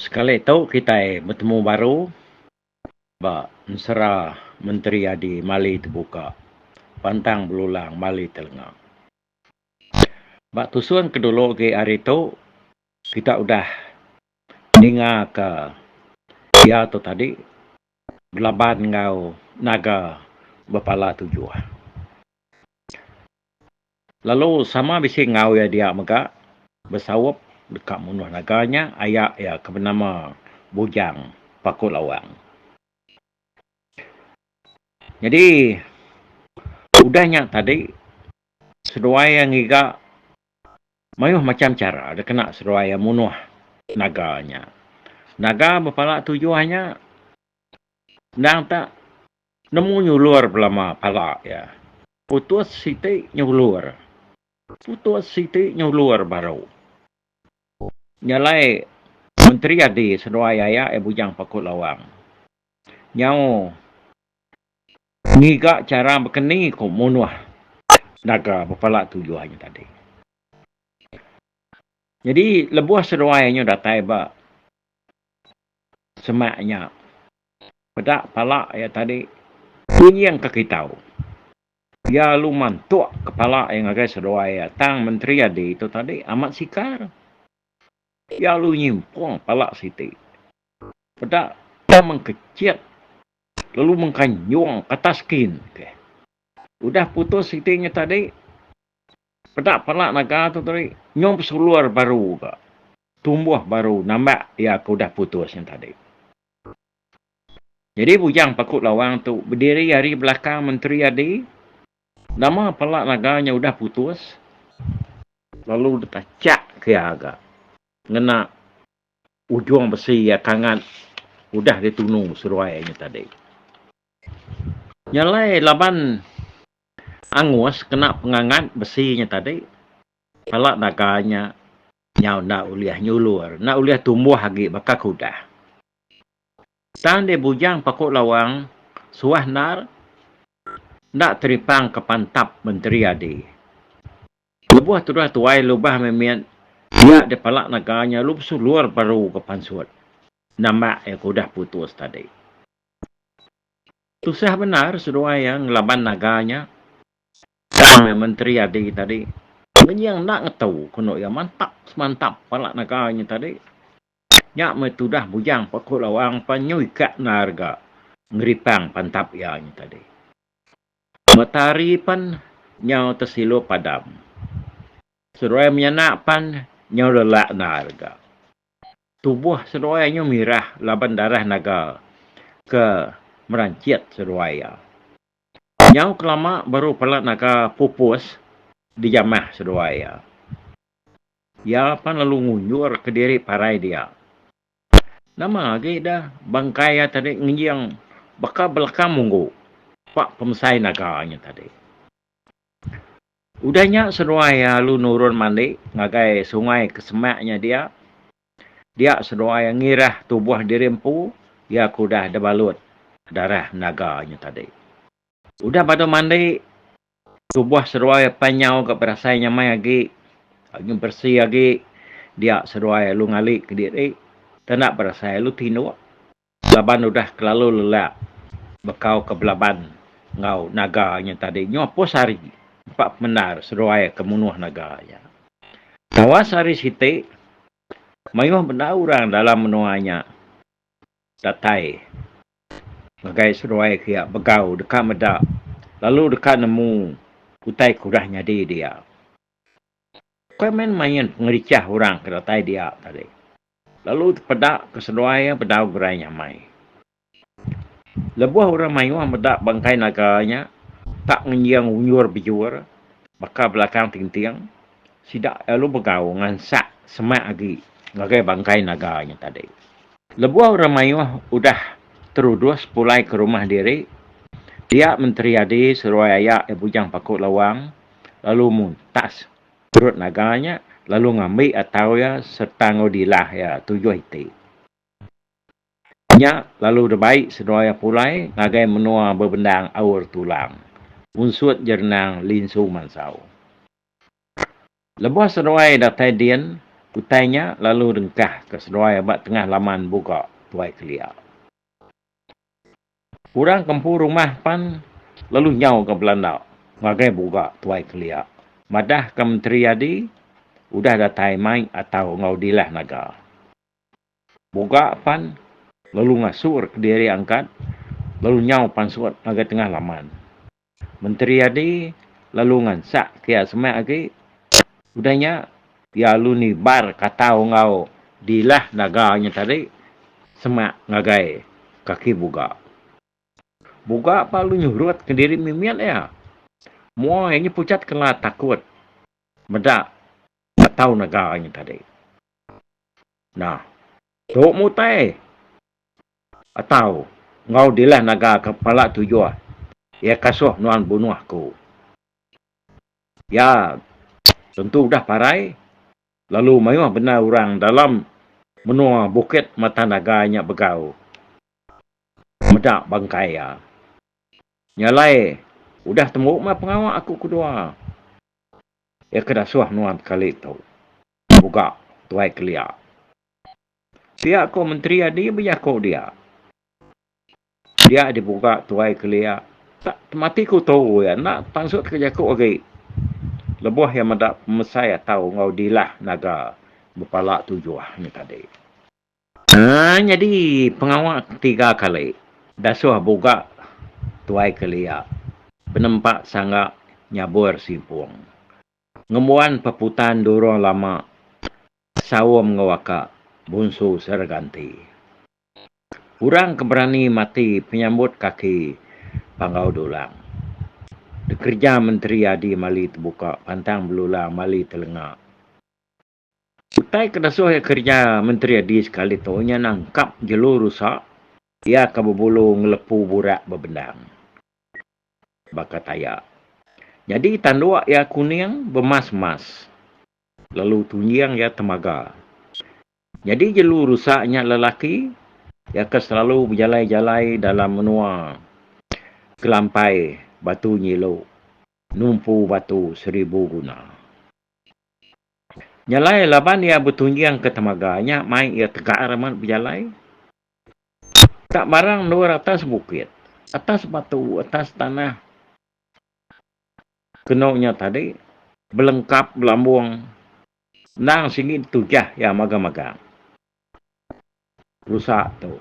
Sekali itu kita bertemu baru, ba Nsera Menteri Adi Mali terbuka, pantang belulang Mali telengah. Ba tusuan kedulu ke hari itu kita udah dengar ke dia tu tadi gelaban ngau naga berpala 7. Lalu sama bisi ngau ya dia mega bersawap dekat munuh naganya ayak ya ke bernama Bujang Pakul Lawang. Jadi udahnya tadi seruai yang iga mayuh macam cara ada kena seruai munuh naganya. Naga berpala 7 hanya nang tak nemu nyulur belama pala ya. Putus siti nyulur. Putus siti nyulur baru. Nyalai Menteri Adi seruai ayah Bujang Pakul Lawang. Nyau ngiga cara berkeni ko munuh naga berpala 7 hanya tadi. Jadi lebuh seruainya datai ba semaknya pedak pala ya tadi bunyi yang kekitau. Ya lu mantuk kepala yang agak seruai ya. Tang Menteri Adi itu tadi amat sikar. Ya lu nyimpung pala siti. Pedak dia mengkecit lalu mengkanyung atas skin. Okay. Udah putus sitinya tadi. Pedak pala naga tu tadi nyom seluar baru ke. Tumbuh baru nambah ya aku dah putus yang tadi. Jadi Bujang Pakul Lawang tu berdiri hari belakang Menteri Adi. Nama pala naganya udah putus. Lalu dia cak ke agak. Ngena ujung besi ya kangat. Udah ditunu seruainya tadi. Nyalai laban angus kena pengangat besinya tadi. Pala naganya nyau nak uliah nyulur. Nak uliah tumbuh lagi bakal kuda. Tan dia Bujang Pakul Lawang suah nar nak teripang ke pantap Menteri Adi. Lebuh tu dah tuai lubah memian dia de palak naganya lu sulur baru ke pansut. Nama yang kudah putus tadi. Tusah benar sedua yang laban naganya. Menteri Adi tadi. Yang nak ngetahu kuno yang mantap semantap palak naganya tadi. Nyak metudah Bujang Pakul Lawang panyui kat narga ngeripang pantap yang tadi. Matahari pan nyau tersilo padam. Seruai menyanak pan nyau lelak narga. Tubuh seruainya mirah laban darah naga ke merancit seruai. Nyau kelama baru pelat naga pupus di jamah seruai. Ya pan lalu ngunjur ke diri parai dia. Nama lagi dah bangkai tadi ngiang bakal belakang munggu. Pak pemesai naganya tadi. Udahnya seruai lu nurun mandi ngagai sungai kesemaknya dia. Dia seruai ngirah tubuh dirempu. Ya kudah debalut darah naganya tadi. Udah pada mandi. Tubuh seruai panyau ke perasainya mai lagi. Lagi bersih lagi. Dia seruai lu ngalik ke diri. Tak perasai lu tinu. Laban udah kelalu lelak. Bekau ke belaban. Ngau naganya tadi. Nyopos hari. Pak benar seruai kemunuh naganya. Tawas hari siti. Mayuh benar orang dalam menuanya. Datai. Bagai seruai kia begau dekat medak. Lalu dekat nemu utai kurahnya dia. Kau main pengericah orang ke datai dia tadi. Lalu pedak ke seruai pedau gerainya mai. Lebuh orang mayuh medak bangkai naganya. Tak ngiang unyur bijur. Maka belakang ting-ting. Sidak lalu begau ngansak semak lagi. Ngagai bangkai naganya tadi. Lebuh orang mayuh udah terudus pulai ke rumah diri. Dia Menteri Adi seruai ayak Bujang Pakul Lawang. Lalu muntas perut naganya. Lalu ngambil atau ya serta ngodilah ya 7 hiti. Nya lalu debaik seruai pulai. Ngagai menua berbendang aur tulang. Unsut jernang linsu mansau. Lebuh seruai datai dian. Utainya lalu rengkah ke seluai abad tengah laman buka tuai kelia. Kurang kempur rumah pan lalu nyau ke Belanda. Ngagai buka tuai kelia. Madah ke Menteri Adi, udah datai mai atau ngaudilah naga. Buka pan lalu ngasur ke diri angkat, lalu nyau pan suat naga tengah laman. Menteri Adi lalu ngansak kia semak lagi, udahnya ya lu ni bar katau ngau dilah naganya tadi semak ngagai kaki buka. Buka apa lu nyurut ke diri mimian ya. Mua ini pucat kena takut. Medak katau naganya tadi. Nah, tok mutai atau ngau dilah naga kepala tujuh. Ya kasuh nuan bunuh aku. Ya tentu dah parai. Lalu mayuh benar orang dalam menua bukit mata naganya begau. Medak bangkai ya. Nyalai, udah tembuk mah pengawak aku kedua. Ya kedasuh nuan kali tu. Buka tuai kelia. Pihak ko menteri adi berjakau dia. Dia dibuka tuai kelia. Tak mati ku tahu ya. Nak pansut ke jakau lagi. Lebuh yang mendak mesai tahu ngau dilah naga berpala tujuh ni tadi. Jadi pengawak 3 kali. Dasuh buka tuai kelia. Penempak sangat nyabur simpung. Ngemuan peputan dorong lama. Sawam ngewaka. Bunsu serganti. Urang keberani mati penyambut kaki panggau dulang. Kerja Menteri Adi mali terbuka. Pantang belulang mali telengak. Utai kedasuh kerja Menteri Adi sekali tu. Nya nangkap jelur rusak. Ia kabubulu ngelepu burak berbendang. Bakat ayak. Jadi tanduak ya kuning bemas-mas. Lalu tunjang ya temaga. Jadi jelur rusaknya lelaki. Ya selalu berjalai-jalai dalam menua. Kelampai batu nyilo. Numpu batu 1000 guna. Nyalai laban ia bertunjang ke temaganya. Mai ia tegak raman berjalai. Tak barang luar atas bukit. Atas batu, atas tanah. Kenoknya tadi. Belengkap, belambung. Nang singit tujah ya magang-magang. Rusak tu.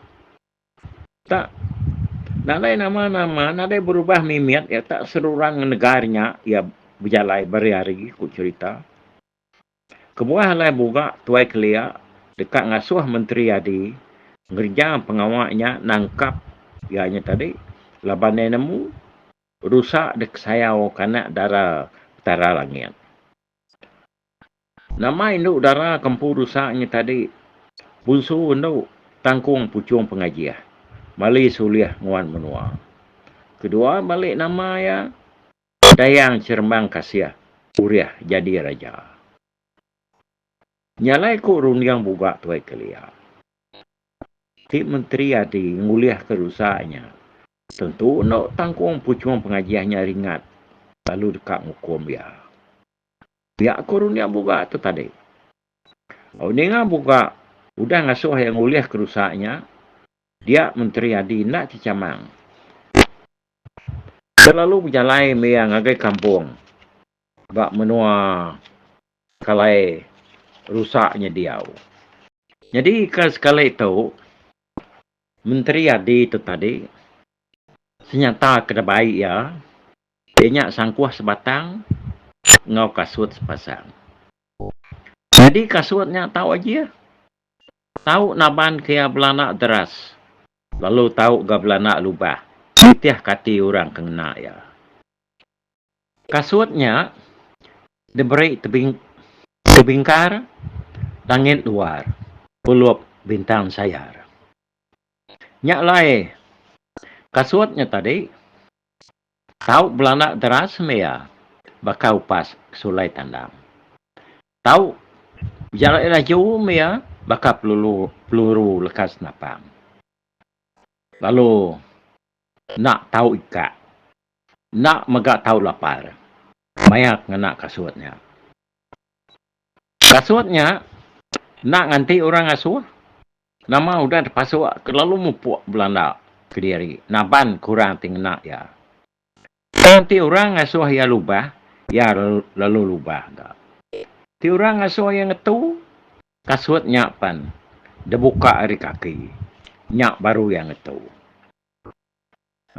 Tak. Nadai nama-nama. Nadai berubah mimiat. Ya tak seruran negaranya. Ya berjalai berhari-hari. Ku cerita. Kebuah halai buka tuai kelia. Dekat ngasuh Menteri Adi. Ngerja pengawaknya nangkap. Ianya tadi. Labannya nemu. Rusak dek sayau kanak darah utara langit. Nama induk darah kempu rusaknya tadi. Bunsu induk tangkung pucung pengajian. Mali suliah nguan menua. Kedua balik nama ya. Dayang Cerembang Kasiah. Uriah jadi raja. Nyalai ku rundiang buka tuai kelia. Ti Menteri Adi nguliah kerusaknya. Tentu nak tangkung pucung pengajiannya ringat. Lalu dekat ngukum dia. Pihak kurun yang buka tu tadi. Oh, ni ngah buka. Udah ngasuh yang nguliah kerusaknya. Dia Menteri Adi nak cicamang. Selalu berjalai yang agai kampung. Bak menua kalai rusaknya dia. Jadi sekali itu. Menteri Adi itu tadi. Senyata kena baik ya. Dia sangkuah sebatang. Ngau kasut sepasang. Jadi kasutnya tahu aja. Tahu naban kaya belanak deras. Lalu tahu ga belanak lubah. Itiah kati orang kena ya. Kasutnya diberi tebingkar. Langit luar. Pulup bintang sayar. Nyak lai. Kasutnya tadi. Tahu belanak deras mea. Bakau pas sulai tandang. Tahu jarak jauh mea. Bakal peluru lekas napang. Lalu nak tahu ikat. Nak megak tahu lapar. Mayak ngenak kasutnya. Kasutnya Nak nganti orang asuh, nama udah terpasuk lalu mupuk Belanda ke diri. Naban kurang tinggal ya. Nanti orang asuh ya lubah, ya lalu lubah. Ti orang asuh yang itu, kasut nyapan. Dia buka hari kaki. Nyak baru yang itu.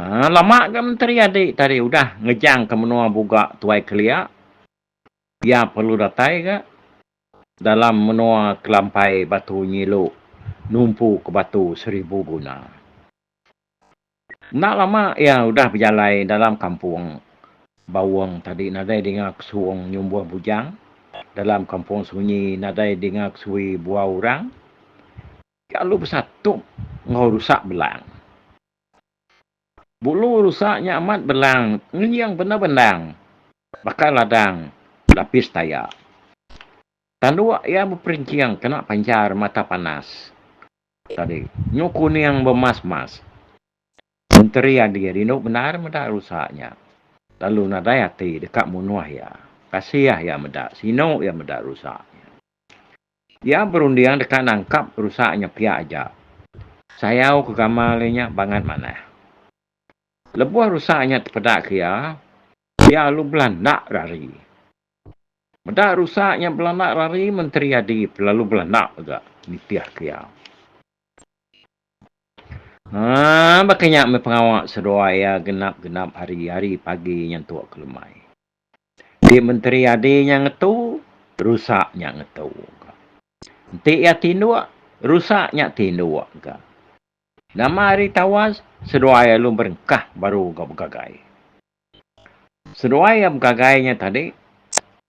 Lama ke menteri adik tadi udah ngejang ke menua buka tuai kelia. Ya perlu datai ke dalam menua kelampai batu nyilu numpu ke batu 1000 guna. Nak lama ya udah berjalan dalam kampung Bawang tadi nadai dengar kesuang nyumbuh bujang. Dalam kampung sunyi nadai dengar kesui buah orang. Kalau bersatu ngau rusak belang. Bulu rusaknya amat belang. Ngiang benar-benar. Bakal ladang lapis tayak. Tandua ia berperinciang kena pancar mata panas. Tadi nyukun yang bermas-mas. Menteri dia dino benar medak rusaknya. Lalu nadai hati dekat munuah ya. Kasih ya medak. Sino ya medak rusaknya. Dia berundiang dekat nangkap rusaknya pihak aja. Saya ke kamarnya banget mana. Lebuh rusaknya terpedak kia. Dia lu belandak rari. Medak rusaknya belandak rari menteri adi lalu belandak juga. Nitiah kia. Makanya pengawak sedua ya genap-genap hari-hari pagi yang tua kelemai. Di menteri adi yang ngetu, rusaknya ngetu. Nanti ya tindua, rusaknya tindua. Nama hari tawas, sedua ya lu berengkah baru kau bergagai. Sedua ya bergagainya tadi,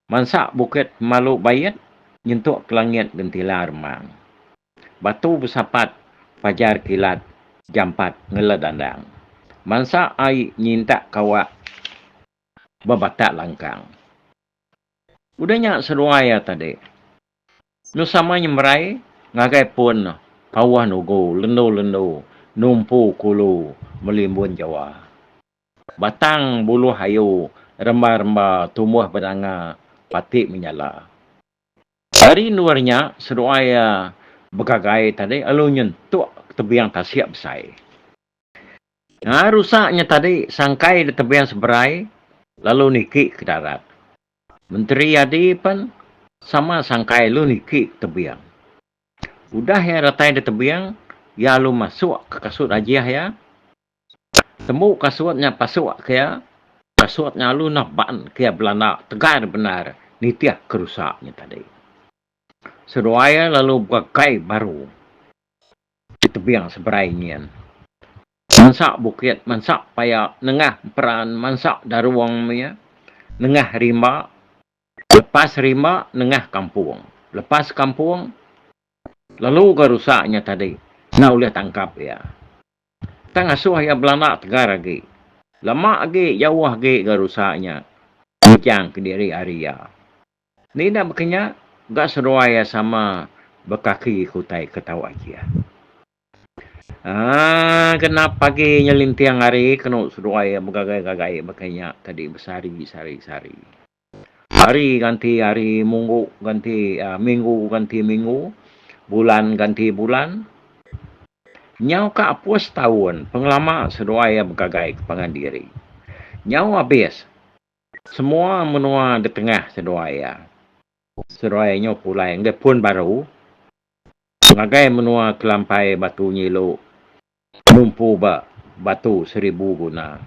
mansak bukit Maluk Bayat, nyentuk ke langit gentila remang. Batu bersapat, fajar kilat, jam 4 ngeledandang. Mansak air nyintak kawak, berbatak langkang. Udahnya sedua ya tadi. Nusamanya merai, ngagai pun, kawah nugu, lendo-lendo, numpu kulu, melimbun Jawa. Batang bulu hayu, remba-remba, tumbuh berdanga, patik menyala. Dari luarnya, seruaya bergagai tadi, lalu nyentuk tebiang tasiap besar. Rusaknya tadi, sangkai di tebiang seberai, lalu nikik ke darat. Menteri adi pun, sama sangkai lu nikik tebiang. Udah ya ratai di tebiang, ya lu masuk ke kasut ajiah ya. Temu kasutnya pasuk kaya, kasutnya lu naban kaya belanda, tegar benar, nitiah kerusaknya tadi. Seruaya lalu berkai baru di tebiang seberainya. Mansak bukit, mansak payak, nengah peran, mansak daruangnya, nengah rimba, lepas rimba, nengah kampung. Lepas kampung, lalu kerusaknya tadi. Nah, boleh tangkap ya. Tang asuh ya belanda tegar lagi. Lama lagi, jauh lagi kerusaknya. Ujang ke diri Arya. Ini dah makanya, gak seruaya sama berkaki kutai ketawa dia. Kenapa pagi nyelintiang hari, kena seruaya bergagai-gagai makanya tadi bersari-sari. Hari ganti hari, minggu ganti minggu, bulan ganti bulan. Nyau ka apus tahun, pengelama seruaya bergagai kepangan diri. Nyau habis. Semua menua di tengah seruaya. Seruayanya pula yang dia pun baru. Ngagai menua kelampai batu nyilu. Numpu batu 1000 guna.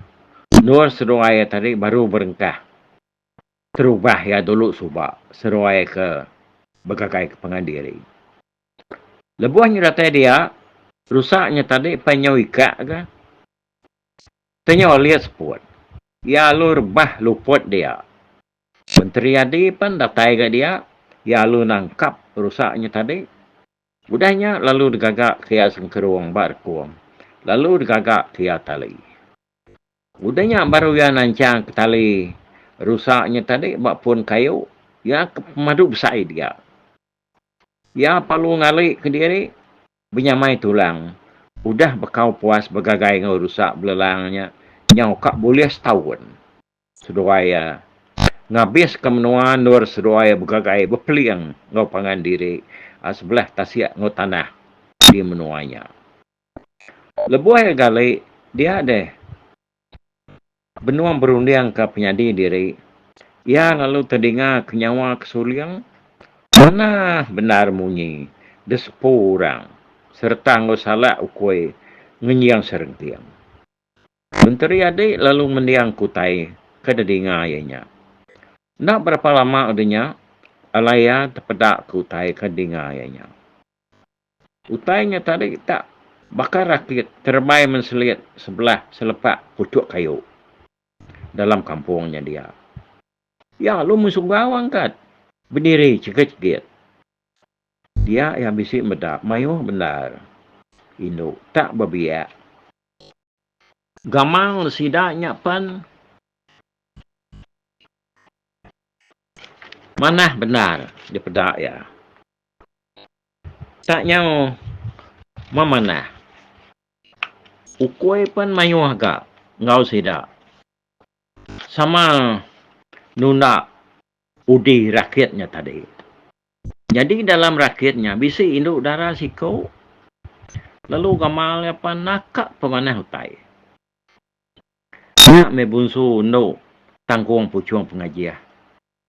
Nur seruaya tadi baru berengkah. Terubah ya dulu subak. Seruaya ke bergagai kepangan diri. Lebuhnya data dia, rusaknya tadi penyau ikat ke. Penyau lihat seput. Ya lu rebah luput dia. Menteri adi pun datai ke dia. Ya lu nangkap rusaknya tadi. Udahnya lalu digagak kia sengkeruang barkuang. Lalu digagak kia tali. Udahnya baru ya nancang ke tali. Rusaknya tadi bak pun kayu. Ya madu besar dia. Ya palu ngalik ke diri. Benyamai tulang. Udah bekau puas bergagai ngau rusak belelangnya. Nyau kak boleh setahun. Sedoaya. Ngabis ke menua nur sedoaya bergagai berpeliang ngau pangan diri. sebelah tasiak ngo tanah di menuanya. Lebuh gali dia deh benua berundiang ke penyadi diri. Ia lalu terdengar kenyawa kesuliang. Mana benar munyi. Desepu orang. Serta ngo salah ukoi ngenyang serentiang. Menteri adik lalu mendiang kutai ke dedinga ayahnya. Nak berapa lama adanya alaya terpedak kutai ke dedinga ayahnya. Utainya tadi tak bakar rakit terbai menselit sebelah selepak pucuk kayu dalam kampungnya dia. Ya, lu musuh gawang kat. Berdiri cegit-cegit. Dia yang bisik medap. Mayuh benar. Induk tak berbiak. Gamal sidaknya pan. Mana benar dia pedak ya. Tak nyau memanah. Ukoi pan mayuh agak. Ngau sidak. Sama nuna udi rakyatnya tadi. Jadi dalam rakyatnya bisik induk darah sikau. Lalu gamalnya pan nakak pemanah hutai. Nak mebunsu no tangkung pucuang pengajian.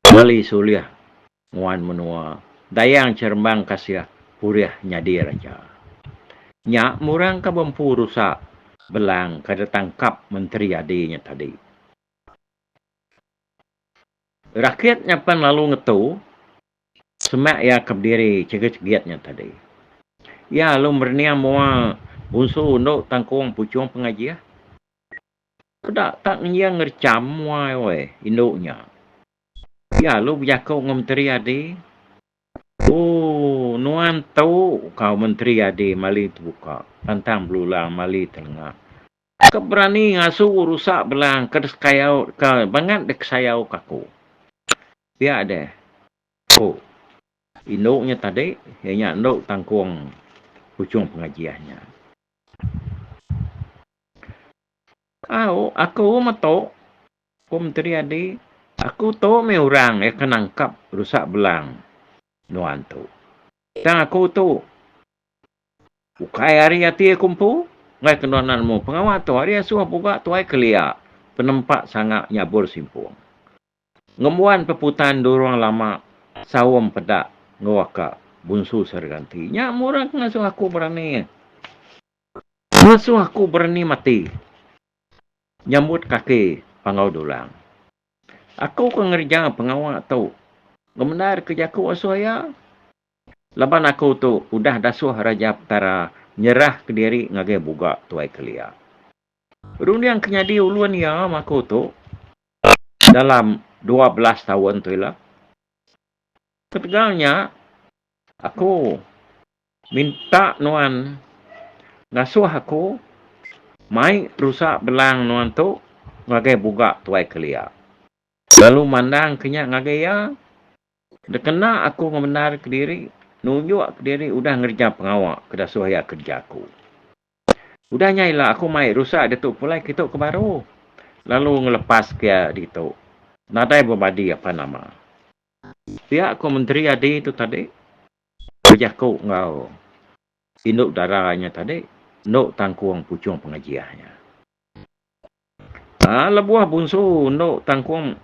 Wali suliah nguan menua. Dayang cerembang kasia puriah nyadi raja. Nyak murang ka bempu rusak belang kada tangkap menteri adinya tadi. Rakyatnya pan lalu ngetu semak ya kebdiri cegit-cegitnya tadi. Ya lu berniang mua bunsu no tangkung pucuang pengajian. Tak yang ngercam wai induknya. Ya lu berjakau dengan menteri adi. Oh, nuan tahu kau menteri adi mali terbuka. Pantang belulang mali tengah. Keberani ngasuh rusak belang kedeskayau ke bangat dek sayau kaku. Biar deh. Oh. Induknya tadi hanya induk tangkung pucung pengajiannya. Aku matok. Aku menteri adi. Aku tahu me orang yang kenangkap rusak belang. Nuan tu. Dan aku tu. Bukai hari hati kumpu. Ngai kenonanmu. Pengawat tu hari asuh buka tu ai kelia. Penempat sangat nyabur simpung. Ngemuan peputan dorong lama. Sawam pedak. Ngewaka. Bunsu serganti. Nyak murang ngasuh aku berani. Ngasuh aku berani mati. Nyambut kaki pangau dulang. Aku kengerja pengawak tu. Gemenar kerjaku asuh ya. Laban aku tu udah dasuh Raja Petara nyerah ke diri ngagai buka tuai kelia. Rundiang kenyadi uluan ya aku tu dalam 12 tahun tu lah. Ketegalnya aku minta nuan ngasuh aku mai rusak belang nuan tu ngagai buka tuai kelia. Lalu mandang kenyak ngagai ya. Dekena aku ngebenar ke diri. Nunjuk ke diri udah ngerja pengawak. Kedasuh ya kerjaku. Udah nyailah aku mai rusak Datuk Pulai kita ke baru. Lalu ngelepas ke Datuk. Nadai berbadi apa nama. Pihak aku menteri adi itu tadi. Berjaku ngau. Induk darahnya tadi. Nuk tangkuang pucung pengajiannya. Lebuah bunsu nuk tangkuang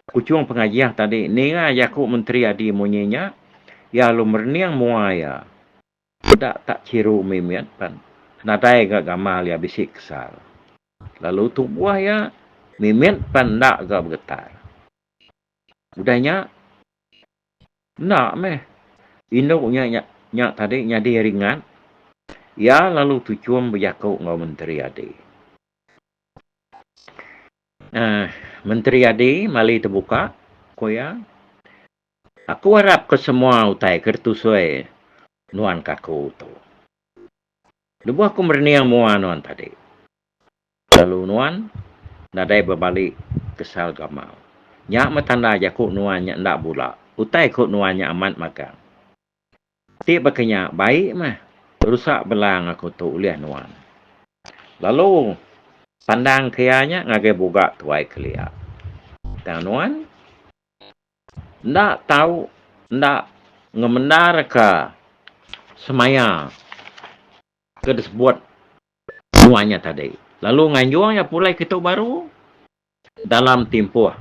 pucung pengajian tadi. Ninga yaku menteri adi munyinya. Ya lu merniang muaya. Tak ciru mimiat pan. Nadai gak gamal ya bisik kesal. Lalu tubuh ya mimiat pan tak gak bergetar. Udahnya nak meh. Induknya nyak tadi nyadi ringan. Ya lalu tujuan berjakau ngau menteri adi. Menteri adi mali terbuka. Koya. Aku harap ke semua utai kertusui nuan kaku tu. Lebu aku merniang mua nuan tadi. Lalu nuan nadai berbalik kesal gamal. Nyak metanda jakuk nuan nyak ndak bula. Utai kuk nuan nyak amat magang. Tik berkenyak baik mah. Rusak belang aku tu uliah nuan. Lalu pandang kianya ngagai buka tuai kelia. Dan nuan ndak tahu ndak ngemendar ke semaya ke disebut semuanya tadi. Lalu nganjuang ya pulai kita baru dalam tempoh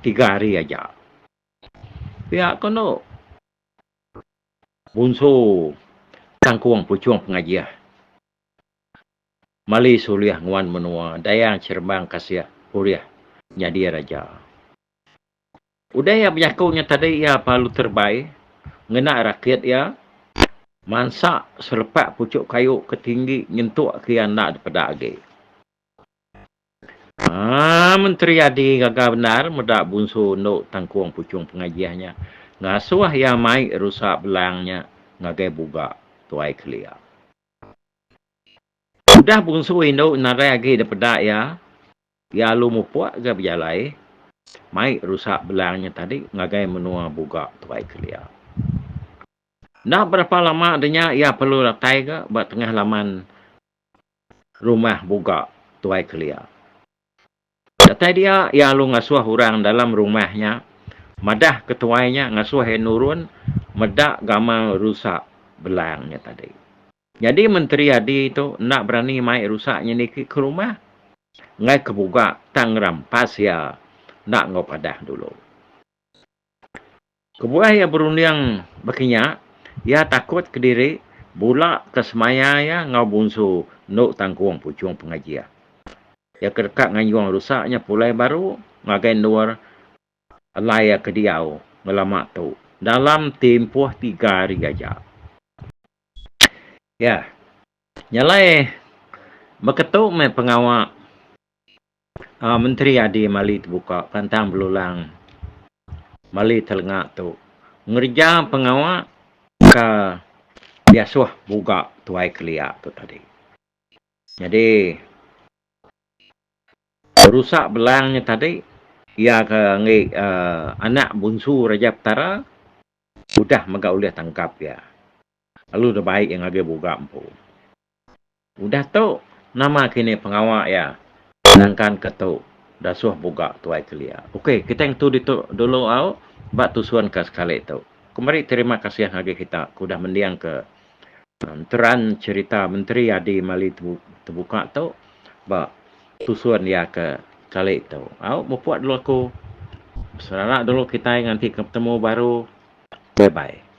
3 hari aja. Pihak kono bunso tangkuang pucuang pengajian. Mali suliah nguan menua dayang cerbang kasih puriah nyadi raja. Udah ya berjakunya tadi ya palu terbaik ngena rakyat ya mansak selepak pucuk kayu ketinggi nyentuk kian nak daripada agi. Menteri Adi gagal benar medak bunsu nuk tangkuang pucung pengajiannya. Ngasuh ya mai rusak belangnya ngagai buka tuai kelia. Udah bunsu induk narai agi daripada ya lu mupuak ke berjalai. Mai rusak belangnya tadi ngagai menua buka tuai kelia. Nak berapa lama adanya ya perlu latai ke buat tengah laman rumah buka tuai kelia. Datai dia ya lu ngasuh orang dalam rumahnya. Madah ketuainya ngasuh nurun medak gamal rusak belangnya tadi. Jadi Menteri Adi itu nak berani mai rusaknya ni ke rumah. Ngai kebuka tang rampas ya nak ngau padah dulu. Kebuah ya berundang bekinya ya takut ke diri bulak ke semaya ya ngau bunsu nuk tangkuang pucuang pengajian. Ya kedekat ngayuang rusaknya pulai baru ngagai luar laya ke diau ngelamak tu dalam tempoh 3 hari aja. Ya. Nyalai beketuk me pengawal Menteri Adi Mali terbuka pantang belulang Mali telengak tu. Ngerja pengawal ke biasuh buka tuai kelia tu tadi. Jadi rusak belangnya tadi ia ke anak bunsu Raja Petara sudah megak ulih tangkap ya. Lalu dah baik yang agak buka empu. Udah tu nama kini pengawal ya. Sedangkan ketuk dah suah buka tuai kelia. Okey, kita yang tu dulu au bak tusuan ke sekali tu. Kembali terima kasih lagi kita kudah mendiang ke teran cerita Menteri Adi Mali terbuka tu bak tusuan dia ke kali tu. Au membuat dulu aku. Selamat dulu kita nanti ketemu baru. Bye bye.